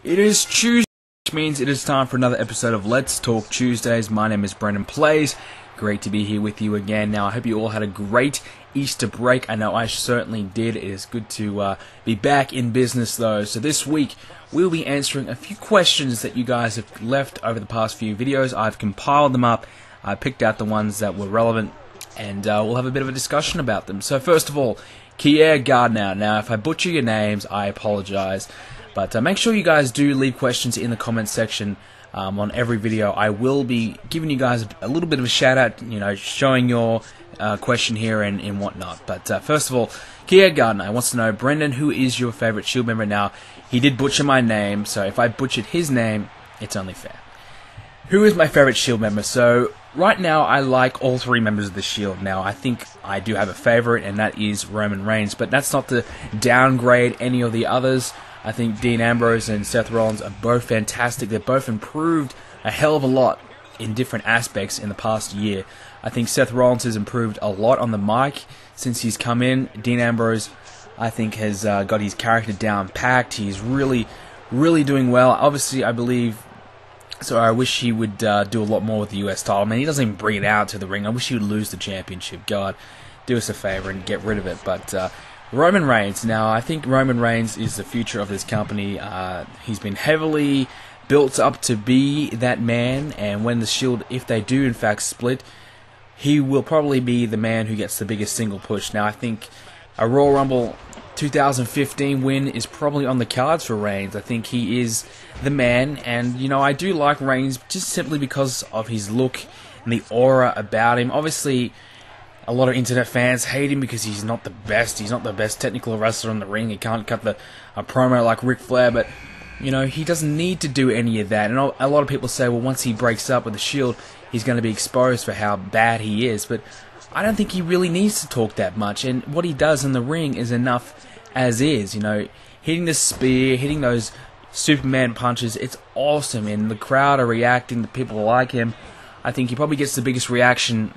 It is Tuesday, which means it is time for another episode of Let's Talk Tuesdays. My name is BrendenPlayz. Great to be here with you again. Now, I hope you all had a great Easter break. I know I certainly did. It is good to be back in business, though. So this week, we'll be answering a few questions that you guys have left over the past few videos. I've compiled them up. I picked out the ones that were relevant, and we'll have a bit of a discussion about them. So first of all, Kier Gardner. Now, if I butcher your names, I apologize. But make sure you guys do leave questions in the comments section on every video. I will be giving you guys a little bit of a shout out, showing your question here and whatnot. But first of all, Kier Gardner wants to know, Brendan, who is your favorite Shield member? Now, he did butcher my name, so if I butchered his name, it's only fair. Who is my favorite Shield member? So right now, I like all three members of the Shield. Now, I think I do have a favorite, and that is Roman Reigns. But that's not to downgrade any of the others. I think Dean Ambrose and Seth Rollins are both fantastic. They've both improved a hell of a lot in different aspects in the past year. I think Seth Rollins has improved a lot on the mic since he's come in. Dean Ambrose, I think, has got his character down packed. He's really, really doing well. Obviously, I wish he would do a lot more with the US title. I mean, he doesn't even bring it out to the ring. I wish he would lose the championship. God, do us a favor and get rid of it. But Roman Reigns. Now, I think Roman Reigns is the future of this company. He's been heavily built up to be that man, and when the Shield, if they do in fact split, he will probably be the man who gets the biggest single push. Now, I think a Royal Rumble 2015 win is probably on the cards for Reigns. I think he is the man, and I do like Reigns just simply because of his look and the aura about him. Obviously, a lot of internet fans hate him because he's not the best. He's not the best technical wrestler in the ring. He can't cut a promo like Ric Flair, but he doesn't need to do any of that. And a lot of people say, well, once he breaks up with the Shield, he's going to be exposed for how bad he is. But I don't think he really needs to talk that much. And what he does in the ring is enough as is. Hitting the spear, hitting those Superman punches, it's awesome. And the crowd are reacting. The people like him. I think he probably gets the biggest reaction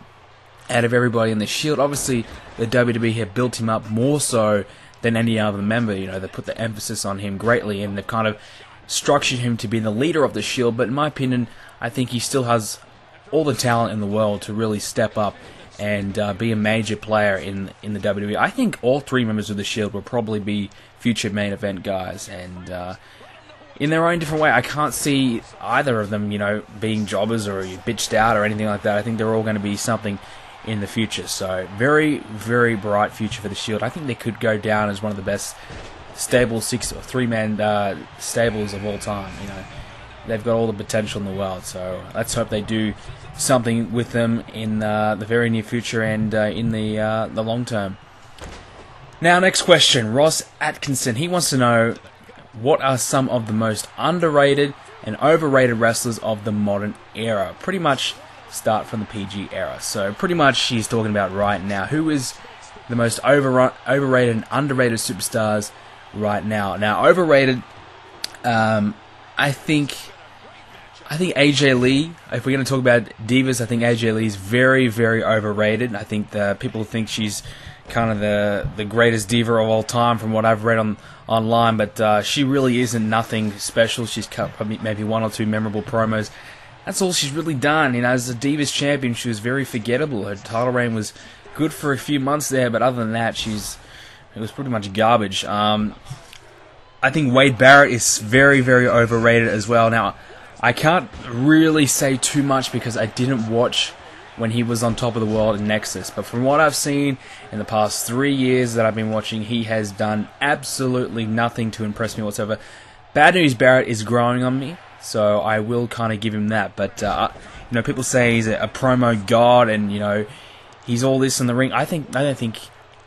out of everybody in the Shield. Obviously, the WWE have built him up more so than any other member. They put the emphasis on him greatly, and they've kind of structured him to be the leader of the Shield. But in my opinion, I think he still has all the talent in the world to really step up and be a major player in the WWE. I think all three members of the Shield will probably be future main event guys, and in their own different way. I can't see either of them, being jobbers or bitched out or anything like that. I think they're all going to be something in the future. So very, very bright future for the Shield. I think they could go down as one of the best stable 6 or 3-man stables of all time. They've got all the potential in the world. So let's hope they do something with them in the very near future and in the long term. Now, next question, Ross Atkinson. He wants to know, what are some of the most underrated and overrated wrestlers of the modern era? Pretty much start from the PG era. So pretty much he's talking about right now. Who is the most overrated and underrated superstars right now? Now, overrated, I think AJ Lee. If we're going to talk about divas, I think AJ Lee is very, very overrated. I think the people think she's kind of the greatest diva of all time from what I've read online, but she really isn't nothing special. She's cut probably maybe 1 or 2 memorable promos. That's all she's really done. As a Divas champion, she was very forgettable. Her title reign was good for a few months there, but other than that, it was pretty much garbage. I think Wade Barrett is very, very overrated as well. Now, I can't really say too much because I didn't watch when he was on top of the world in Nexus, but from what I've seen in the past 3 years that I've been watching, he has done absolutely nothing to impress me whatsoever. Bad News Barrett is growing on me, so I will kind of give him that. But people say he's a promo god, and he's all this in the ring. I don't think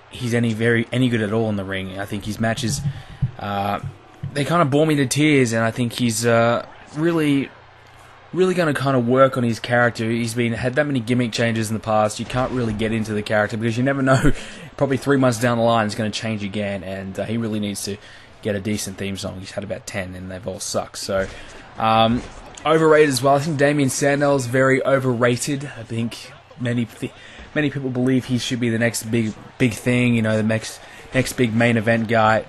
he's any good at all in the ring. I think his matches they kind of bore me to tears, and I think he's really going to kind of work on his character. He's had that many gimmick changes in the past. You can't really get into the character because you never know. Probably 3 months down the line, it's going to change again, and he really needs to get a decent theme song. He's had about 10, and they've all sucked. So overrated as well. I think Damien Sandow is very overrated. I think many people believe he should be the next big thing. The next big main event guy.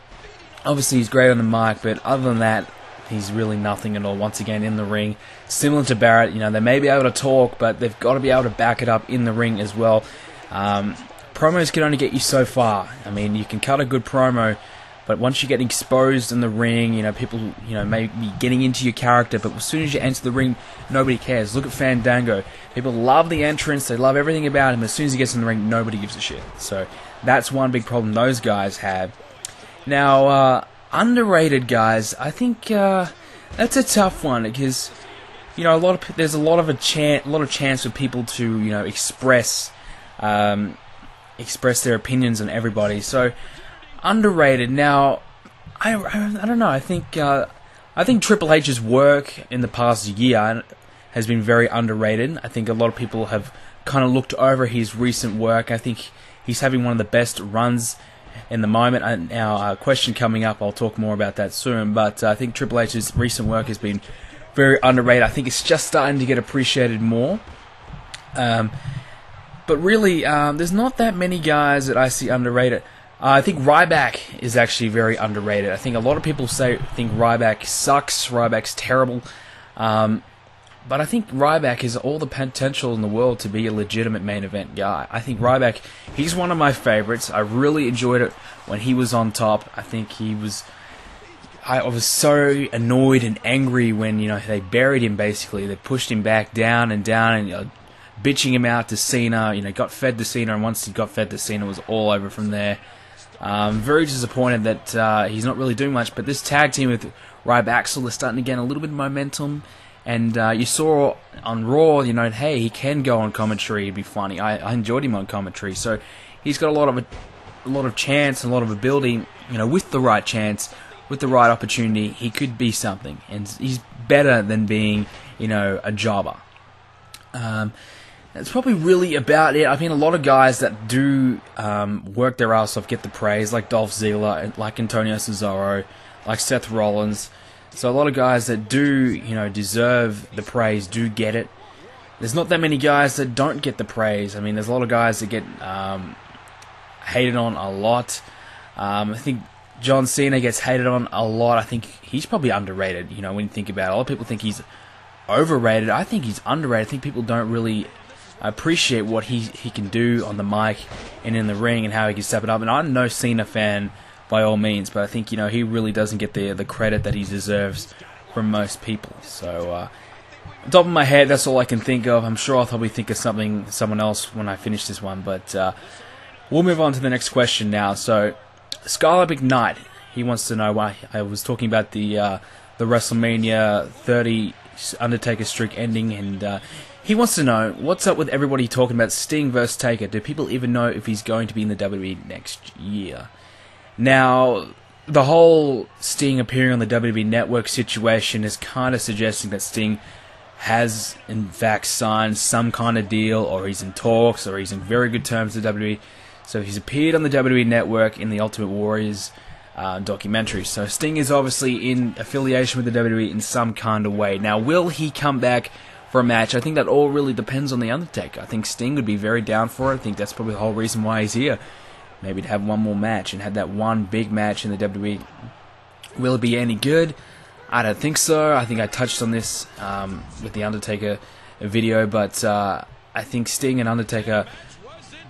Obviously, he's great on the mic, but other than that, He's really nothing at all, once again, in the ring. Similar to Barrett, they may be able to talk, but they've got to be able to back it up in the ring as well. Promos can only get you so far. I mean, you can cut a good promo, but once you get exposed in the ring, people, may be getting into your character, but as soon as you enter the ring, nobody cares. Look at Fandango. People love the entrance, they love everything about him. As soon as he gets in the ring, nobody gives a shit. So that's one big problem those guys have. Now, underrated guys, I think that's a tough one because there's a lot of chance for people to express their opinions on everybody. So underrated. Now, I don't know. I think Triple H's work in the past year has been very underrated. I think a lot of people have kind of looked over his recent work. I think he's having one of the best runs in the moment. Now, question coming up, I'll talk more about that soon, but I think Triple H's recent work has been very underrated. I think it's just starting to get appreciated more. But really, there's not that many guys that I see underrated. I think Ryback is actually very underrated. I think a lot of people think Ryback sucks, Ryback's terrible. But I think Ryback has all the potential in the world to be a legitimate main event guy. I think Ryback, he's one of my favorites. I really enjoyed it when he was on top. I think I was so annoyed and angry when, they buried him basically. They pushed him back down and bitching him out to Cena. Got fed to Cena, and once he got fed to Cena, it was all over from there. Very disappointed that he's not really doing much, but this tag team with Ryback is starting to gain a little bit of momentum. And you saw on Raw, hey, he can go on commentary. It'd be funny. I enjoyed him on commentary. So he's got a lot of chance and a lot of ability. With the right chance, with the right opportunity, he could be something. And he's better than being, a jobber. That's probably really about it. I mean, a lot of guys that do work their ass off get the praise, like Dolph Ziggler, like Antonio Cesaro, like Seth Rollins. So a lot of guys that do, deserve the praise do get it. There's not that many guys that don't get the praise. I mean, there's a lot of guys that get hated on a lot. I think John Cena gets hated on a lot. I think he's probably underrated, when you think about it. A lot of people think he's overrated. I think he's underrated. I think people don't really appreciate what he can do on the mic and in the ring and how he can step it up. And I'm no Cena fan by all means, but I think he really doesn't get the credit that he deserves from most people. So, on top of my head, that's all I can think of. I'm sure I'll probably think of someone else when I finish this one, but we'll move on to the next question now. So, Scarlet McKnight, he wants to know why I was talking about the WrestleMania 30 Undertaker streak ending, and he wants to know what's up with everybody talking about Sting versus Taker. Do people even know if he's going to be in the WWE next year? Now, the whole Sting appearing on the WWE Network situation is kind of suggesting that Sting has, in fact, signed some kind of deal, or he's in talks, or he's in very good terms with WWE. So he's appeared on the WWE Network in the Ultimate Warriors documentary. So Sting is obviously in affiliation with the WWE in some kind of way. Now, will he come back for a match? I think that all really depends on The Undertaker. I think Sting would be very down for it. I think that's probably the whole reason why he's here. Maybe to have one more match and have that one big match in the WWE. Will it be any good? I don't think so. I think I touched on this with the Undertaker video, but I think Sting and Undertaker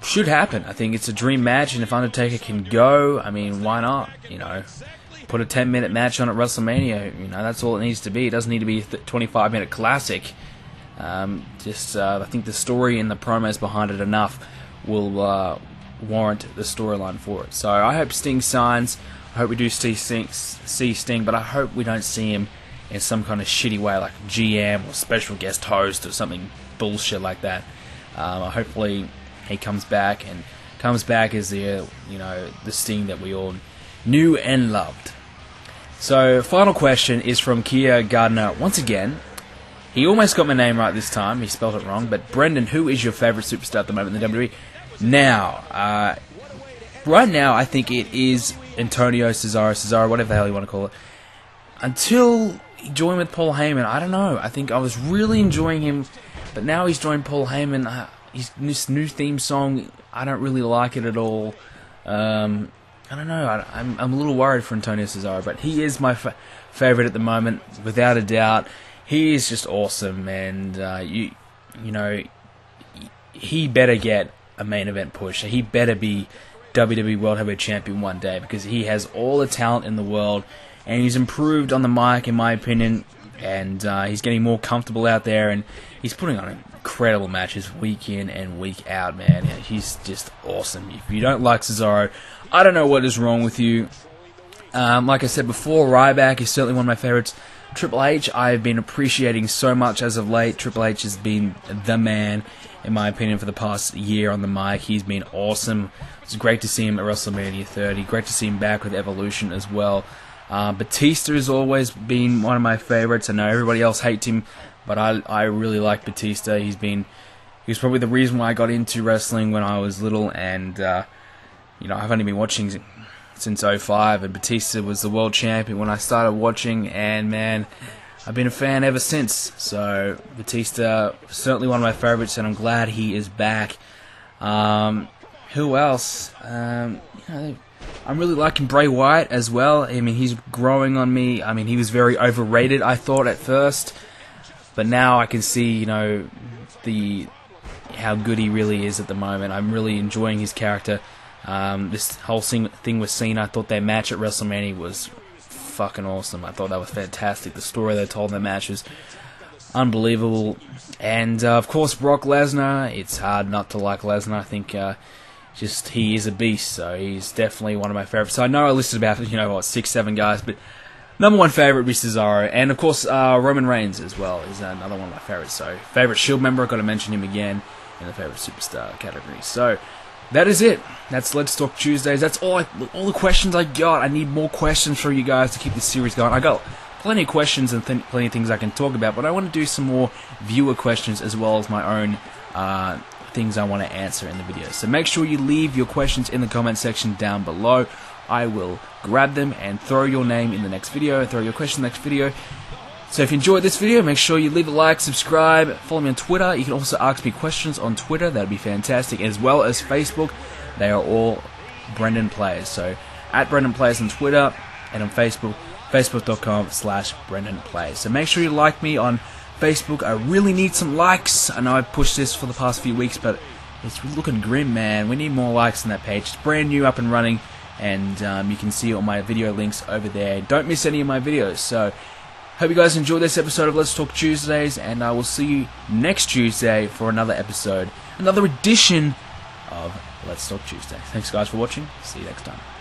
should happen. I think it's a dream match, and if Undertaker can go, I mean, why not? Put a 10-minute match on at WrestleMania. That's all it needs to be. It doesn't need to be a 25-minute classic. I think the story and the promos behind it enough will warrant the storyline for it. So I hope Sting signs. I hope we do see Sting, but I hope we don't see him in some kind of shitty way like GM or special guest host or something bullshit like that. Hopefully he comes back as the Sting that we all knew and loved. So final question is from Kia Gardner once again. He almost got my name right this time. He spelled it wrong. But Brendan, who is your favourite superstar at the moment in the WWE? Now, right now, I think it is Antonio Cesaro, whatever the hell you want to call it. Until he joined with Paul Heyman, I don't know. I think I was really enjoying him, but now he's joined Paul Heyman. His new theme song, I don't really like it at all. I don't know. I'm a little worried for Antonio Cesaro, but he is my favorite at the moment, without a doubt. He is just awesome, and you know, he better get a main event push. He better be WWE World Heavyweight Champion one day, because he has all the talent in the world, and he's improved on the mic, in my opinion, and he's getting more comfortable out there, and he's putting on incredible matches week in and week out, man. He's just awesome. If you don't like Cesaro, I don't know what is wrong with you. Like I said before, Ryback is certainly one of my favorites. Triple H, I've been appreciating so much as of late. Triple H has been the man, in my opinion, for the past year on the mic. He's been awesome. It's great to see him at WrestleMania 30. Great to see him back with Evolution as well. Batista has always been one of my favorites. I know everybody else hates him, but I really like Batista. He was probably the reason why I got into wrestling when I was little, and I've only been watching since 2005, and Batista was the world champion when I started watching, and man, I've been a fan ever since. So Batista, certainly one of my favorites, and I'm glad he is back. Who else? I'm really liking Bray Wyatt as well. I mean, he's growing on me. I mean, he was very overrated, I thought, at first, but now I can see, how good he really is at the moment. I'm really enjoying his character. This whole thing with Cena, I thought their match at WrestleMania was fucking awesome. I thought that was fantastic. The story they told in their match was unbelievable. And, of course, Brock Lesnar. It's hard not to like Lesnar. I think he is a beast, so he's definitely one of my favorites. So I know I listed about, 6-7 guys, but number one favorite would be Cesaro. And, of course, Roman Reigns as well is another one of my favorites. So, favorite Shield member, I've got to mention him again in the favorite superstar category. So, that is it. That's Let's Talk Tuesdays. That's all the questions I got. I need more questions for you guys to keep this series going. I got plenty of questions and plenty of things I can talk about, but I want to do some more viewer questions as well as my own things I want to answer in the video. So make sure you leave your questions in the comment section down below. I will grab them and throw your name in the next video, throw your question in the next video. So if you enjoyed this video, make sure you leave a like, subscribe, follow me on Twitter. You can also ask me questions on Twitter. That would be fantastic. As well as Facebook. They are all BrendenPlayz. So at BrendenPlayz on Twitter and on Facebook, facebook.com/BrendenPlayz. So make sure you like me on Facebook. I really need some likes. I know I've pushed this for the past few weeks, but it's looking grim, man. We need more likes on that page. It's brand new, up and running, and you can see all my video links over there. Don't miss any of my videos. So hope you guys enjoyed this episode of Let's Talk Tuesdays, and I will see you next Tuesday for another episode, another edition of Let's Talk Tuesday. Thanks guys for watching. See you next time.